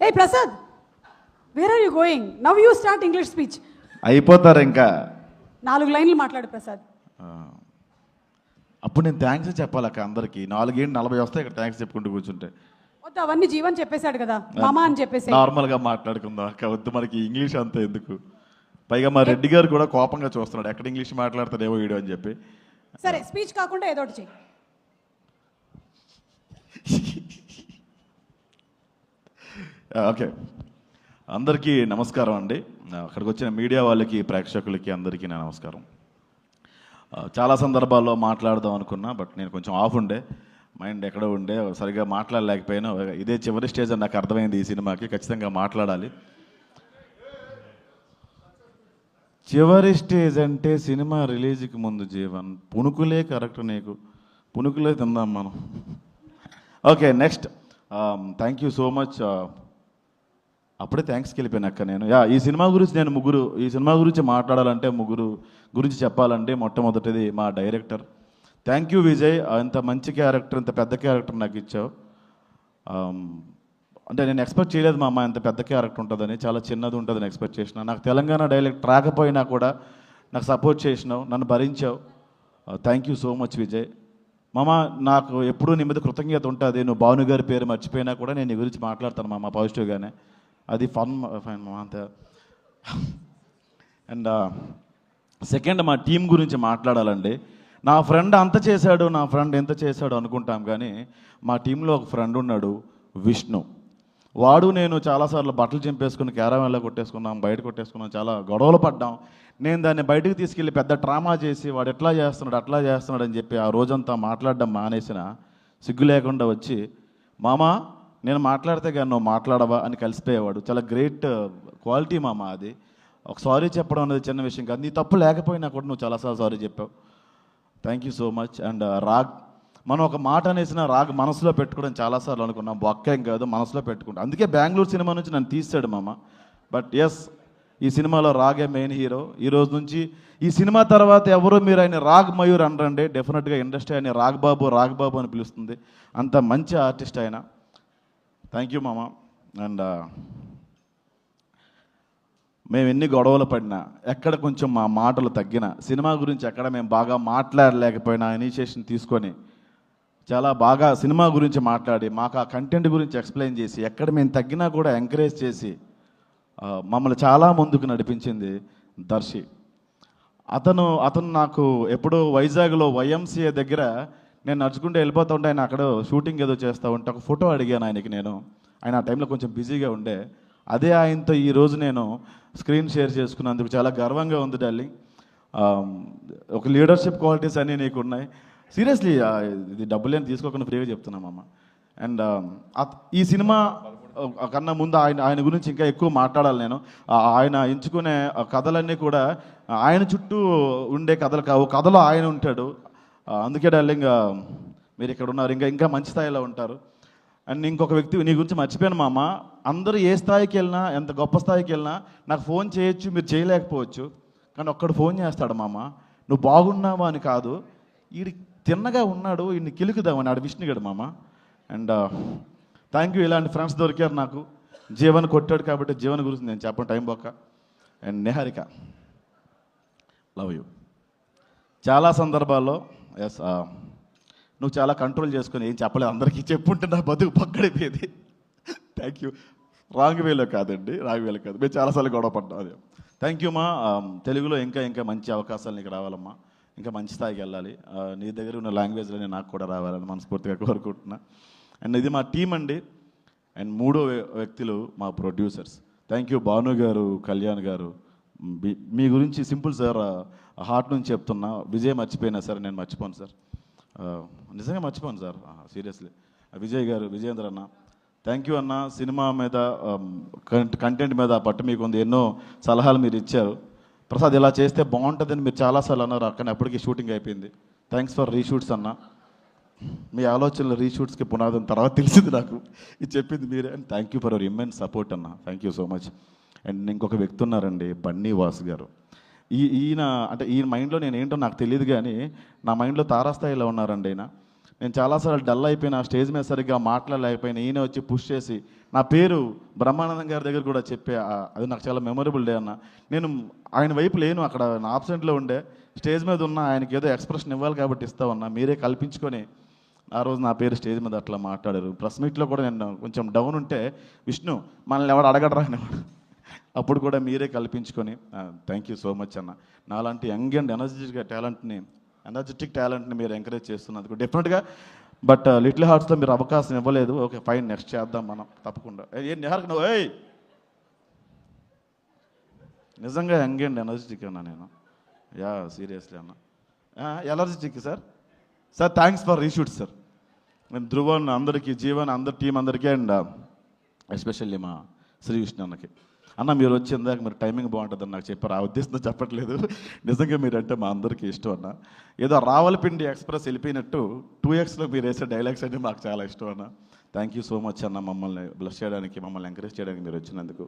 Hey Prasad, where are you going? Now you start English speech. అయిపోతారు ఇంకా 4 లైన్లు మాట్లాడు ప్రసాద్. అప్పుడు నేను థ్యాంక్స్ చెప్పాలక్క అందరికి 4:40 వస్తాయి ఇక్కడ థ్యాంక్స్ చెప్పుకుంటూ కూర్చుంటే. వద్దు, అవన్నీ జీవన్ చెప్పేశాడు కదా, మామా అని చెప్పేసి నార్మల్గా మాట్లాడుకుందాం అక్క, వద్దు మనకి ఇంగ్లీష్ అంతా ఎందుకు. పైగా మా రెడ్డి గారు కూడా కోపంగా చూస్తున్నాడు, ఎక్కడ ఇంగ్లీష్ మాట్లాడతాడేమో వీడియో అని చెప్పి. సరే, స్పీచ్ కాకుండా ఏదో ఒకటి చెయ్యి. ఓకే, అందరికీ నమస్కారం అండి. అక్కడికి వచ్చిన మీడియా వాళ్ళకి, ప్రేక్షకులకి అందరికీ నా నమస్కారం. చాలా సందర్భాల్లో మాట్లాడదాం అనుకున్నా, బట్ నేను కొంచెం ఆఫ్ ఉండే, మైండ్ ఎక్కడో ఉండే, సరిగ్గా మాట్లాడలేకపోయినా. ఇదే చివరి స్టేజ్ అని నాకు అర్థమైంది, ఈ సినిమాకి ఖచ్చితంగా మాట్లాడాలి. చివరి స్టేజ్ అంటే సినిమా రిలీజ్కి ముందు జీవన్, పుణుకులే కరెక్ట్, నీకు పుణుకులే తిందాం మనం. Okay, next. Thank you so much. అప్పుడే థ్యాంక్స్కి వెళ్ళిపోయినాక నేను ఈ సినిమా గురించి ఈ సినిమా గురించి మాట్లాడాలంటే ముగ్గురు గురించి చెప్పాలంటే మొట్టమొదటిది మా డైరెక్టర్. థ్యాంక్ యూ విజయ్, ఇంత మంచి క్యారెక్టర్, ఇంత పెద్ద క్యారెక్టర్ నాకు ఇచ్చావు. అంటే నేను ఎక్స్పెక్ట్ చేయలేదు మా అమ్మ ఇంత పెద్ద క్యారెక్టర్ ఉంటుందని, చాలా చిన్నది ఉంటుందని ఎక్స్పెక్ట్ చేసిన. నాకు తెలంగాణ డైలెక్ట్ రాకపోయినా కూడా నాకు సపోర్ట్ చేసినావు, నన్ను భరించావు. Thank you so much Vijay. మామ, నాకు ఎప్పుడూ నీ మీద కృతజ్ఞత ఉంటుంది. నువ్వు భాను గారి పేరు మర్చిపోయినా కూడా నేను నీ గురించి మాట్లాడతాను మామ పాజిటివ్గానే, అది ఫైన్ మా అంతే. అండ్ సెకండ్, మా టీం గురించి మాట్లాడాలండి. నా ఫ్రెండ్ అంత చేశాడు, నా ఫ్రెండ్ ఎంత చేశాడు అనుకుంటాం, కానీ మా టీంలో ఒక ఫ్రెండ్ ఉన్నాడు, విష్ణు. వాడు నేను చాలాసార్లు బట్టలు చింపేసుకుని క్యారవాన్లో కొట్టేసుకున్నాం, బయట కొట్టేసుకున్నాం, చాలా గొడవలు పడ్డాం. నేను దాన్ని బయటకు తీసుకెళ్ళి పెద్ద డ్రామా చేసి వాడు ఎట్లా చేస్తున్నాడు అట్లా చేస్తున్నాడు అని చెప్పి ఆ రోజంతా మాట్లాడడం మానేసిన, సిగ్గు లేకుండా వచ్చి, మామా నేను మాట్లాడితే కానీ నువ్వు మాట్లాడవా అని కలిసిపోయేవాడు. చాలా గ్రేట్ క్వాలిటీ మామ అది. ఒక సారీ చెప్పడం అనేది చిన్న విషయం కాదు, నీ తప్పు లేకపోయినా కూడా నువ్వు చాలాసార్లు సారీ చెప్పావు. Thank you so much. And రాగ్, మనం ఒక మాట అనేసిన రాగ్ మనసులో పెట్టుకోవడం చాలాసార్లు అనుకున్నాం, బొక్కేం కాదు మనసులో పెట్టుకుంటాం. అందుకే బెంగళూరు సినిమా నుంచి నన్ను తీసాడు మామ. బట్ ఎస్, ఈ సినిమాలో రాగే మెయిన్ హీరో. ఈ రోజు నుంచి ఈ సినిమా తర్వాత ఎవరు మీరు ఆయన రాగ్ మయూర్ అనరండి, డెఫినెట్గా ఇండస్ట్రీ ఆయన రాగ్ బాబు అని పిలుస్తుంది. అంత మంచి ఆర్టిస్ట్ ఆయన. థ్యాంక్ యూ మామ. అండ్ మేము ఎన్ని గొడవలు పడినా, ఎక్కడ కొంచెం మా మాటలు తగ్గినా, సినిమా గురించి ఎక్కడ మేము బాగా మాట్లాడలేకపోయినా ఇనిషియేషన్ తీసుకొని చాలా బాగా సినిమా గురించి మాట్లాడి మాకు ఆ కంటెంట్ గురించి ఎక్స్ప్లెయిన్ చేసి, ఎక్కడ మేము తగ్గినా కూడా ఎంకరేజ్ చేసి మమ్మల్ని చాలా ముందుకు నడిపించింది దర్శి. అతను నాకు ఎప్పుడో వైజాగ్లో వైఎంసీఏ దగ్గర నేను నడుచుకుంటూ వెళ్ళిపోతూ ఉంటే, ఆయన అక్కడ షూటింగ్ ఏదో చేస్తూ ఉంటే ఒక ఫోటో అడిగాను ఆయనకి. ఆయన ఆ టైంలో కొంచెం బిజీగా ఉండే. అదే ఆయనతో ఈరోజు నేను స్క్రీన్ షేర్ చేసుకున్నందుకు చాలా గర్వంగా ఉంది డార్లింగ్. ఒక లీడర్షిప్ క్వాలిటీస్ అన్నీ నీకు ఉన్నాయి. సీరియస్లీ, ఇది డబ్బులు ఏం తీసుకోకుండా ఫ్రీగా చెప్తున్నామమ్మ. అండ్ ఈ సినిమా కన్నా ముందు ఆయన గురించి ఇంకా ఎక్కువ మాట్లాడాలి నేను. ఆయన ఎంచుకునే కథలన్నీ కూడా ఆయన చుట్టూ ఉండే కథలు కావు, కథలో ఆయన ఉంటాడు. అందుకే డార్లింగ్, మీరు ఇక్కడ ఉన్నారు, ఇంకా మంచి స్థాయిలో ఉంటారు. అండ్ ఇంకొక వ్యక్తి నీ గురించి మర్చిపోయాను మామ. అందరూ ఏ స్థాయికి వెళ్ళినా, ఎంత గొప్ప స్థాయికి వెళ్ళినా నాకు ఫోన్ చేయొచ్చు, మీరు చేయలేకపోవచ్చు, కానీ ఒక్కడు ఫోన్ చేస్తాడు మామ, నువ్వు బాగున్నావా అని కాదు, వీడి తిన్నగా ఉన్నాడు, వీడిని కిలుకుదామని, ఆడు విష్ణుగాడు మామ. అండ్ థ్యాంక్ యూ, ఇలాంటి ఫ్రెండ్స్ దొరికారు నాకు. జీవన్ కొట్టాడు కాబట్టి జీవన్ గురించి నేను చెప్పను టైం పోక. And Niharika, love you. చాలా సందర్భాల్లో ఎస్, నువ్వు చాలా కంట్రోల్ చేసుకొని ఏం చెప్పలేదు, అందరికీ చెప్పుంటే నా బతుకు పక్కడైపోయేది. Thank you. రాంగ్ వేలో కాదండి, రాంగ్ వేలో కాదు, మేము చాలాసార్లు గొడవ పడ్డాం. అదే థ్యాంక్ యూ మా. తెలుగులో ఇంకా మంచి అవకాశాలు నీకు రావాలమ్మా, ఇంకా మంచి స్థాయికి వెళ్ళాలి. నీ దగ్గర ఉన్న లాంగ్వేజ్లోనే నాకు కూడా రావాలని మనస్ఫూర్తిగా కోరుకుంటున్నా. అండ్ ఇది మా టీం అండి. అండ్ మూడో వ్యక్తులు మా ప్రొడ్యూసర్స్. థ్యాంక్ యూ భాను గారు, కళ్యాణ్ గారు. మీ గురించి సింపుల్ సార్, హార్ట్ నుంచి చెప్తున్నా. విజయ్ మర్చిపోయినా సార్, నేను మర్చిపోను సార్, నిజంగా మర్చిపోను సార్, సీరియస్లీ. విజయ్ గారు, విజయేంద్ర అన్న, థ్యాంక్ యూ అన్న. సినిమా మీద కంటెంట్ మీద పట్టు మీకు ఉంది, ఎన్నో సలహాలు మీరు ఇచ్చారు. ప్రసాద్ ఇలా చేస్తే బాగుంటుందని మీరు చాలాసార్లు అన్నారు, కానీ అప్పటికి షూటింగ్ అయిపోయింది. థ్యాంక్స్ ఫర్ రీషూట్స్ అన్న. మీ ఆలోచనలు రీషూట్స్కి పునాదని తర్వాత తెలిసింది నాకు, ఇది చెప్పింది మీరే. And thank you for our immense support అన్న, thank you so much. And ఇంకొక వ్యక్తి ఉన్నారండి, బన్నీ వాసు గారు. ఈయన మైండ్లో నేను ఏంటో నాకు తెలియదు, కానీ నా మైండ్లో తారాస్థాయిలో ఉన్నారండి ఆయన. నేను చాలాసార్లు డల్ అయిపోయిన స్టేజ్ మీద సరిగ్గా మాట్లాడలేకపోయినా ఈయన వచ్చి పుష్ చేసి నా పేరు బ్రహ్మానందం గారి దగ్గర కూడా చెప్పే అది నాకు చాలా మెమొరబుల్ డే అన్న. నేను ఆయన వైపు లేను, అక్కడ నా ఆబ్సెంట్లో ఉండే, స్టేజ్ మీద ఉన్న ఆయనకి ఏదో ఎక్స్ప్రెషన్ ఇవ్వాలి కాబట్టి ఇస్తామన్నా, మీరే కల్పించుకొని ఆ రోజు నా పేరు స్టేజ్ మీద అట్లా మాట్లాడారు. ప్రెస్ మీట్లో కూడా నేను కొంచెం డౌన్ ఉంటే విష్ణు మనల్ని ఎవరు అడగడరా అనేవాడు, అప్పుడు కూడా మీరే కల్పించుకొని థ్యాంక్ యూ సో మచ్ అన్న. నాలాంటి యంగ్ అండ్ ఎనర్జెటిక్ టాలెంట్ని మీరు ఎంకరేజ్ చేస్తున్నందుకు డెఫినెట్గా. బట్ లిటిల్ హార్ట్స్లో మీరు అవకాశం ఇవ్వలేదు, ఓకే ఫైన్, నెక్స్ట్ చేద్దాం మనం తప్పకుండా. ఏ నిహార్కి నువ్వు నిజంగా యంగ్ అండ్ ఎనర్జెటిక్ అన్నా నేను, యా సీరియస్లీ అన్న, energetic sir. Thanks for reshoot sir. నేను ధ్రువన్ అందరికీ, జీవన్ అందరి టీం అందరికీ, అండ్ ఎస్పెషల్లీ మా శ్రీ విష్ణు అన్నకి. అన్న మీరు వచ్చి ఇందాక మీరు టైమింగ్ బాగుంటుందని నాకు చెప్పారు, ఆ ఉద్దేశంతో చెప్పట్లేదు, నిజంగా మీరంటే మా అందరికీ ఇష్టం అన్న. ఏదో రావలపిండి ఎక్స్ప్రెస్ వెళ్ళిపోయినట్టు 2Xలో మీరు వేసే డైలాగ్స్ అంటే మాకు చాలా ఇష్టం అన్న. థ్యాంక్ యూ సో మచ్ అన్న, మమ్మల్ని బ్లెస్ చేయడానికి, మమ్మల్ని ఎంకరేజ్ చేయడానికి మీరు వచ్చినందుకు.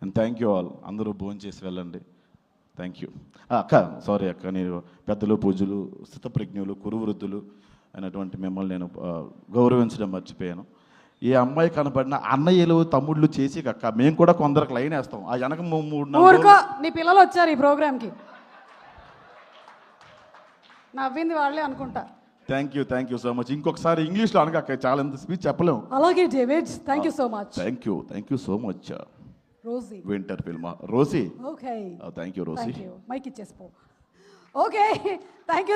And thank you all. అందరూ భోజనం చేసి వెళ్ళండి. థ్యాంక్ యూ అక్క. సారీ అక్క, నేను పెద్దలు, పూజలు, స్థితప్రజ్ఞులు, కురువృద్ధులు అయినటువంటి మిమ్మల్ని నేను గౌరవించడం మర్చిపోయాను. ఏ అమ్మాయి కనపడిన అన్నయ్యలు తమ్ముళ్ళు చేసి అక్క మేము కూడా కొందరికి లైన్ వేస్తాం. ఆ వెనక 3 నీ పిల్లలు వచ్చారు ఈ ప్రోగ్రామ్కి, నవ్వింది వాళ్ళే అనుకుంటా. Thank you so much. ఇంకొకసారి ఇంగ్లీష్లో అనగా అక్క, చాలా ఎంత స్పీచ్ చెప్పలేము. అలాగే David, thank you so much. Thank you so much. Rosie winter ఫిల్మా Rosie. Okay thank you Rosie. Mic ఇచ్చేసిపో. Okay thank you.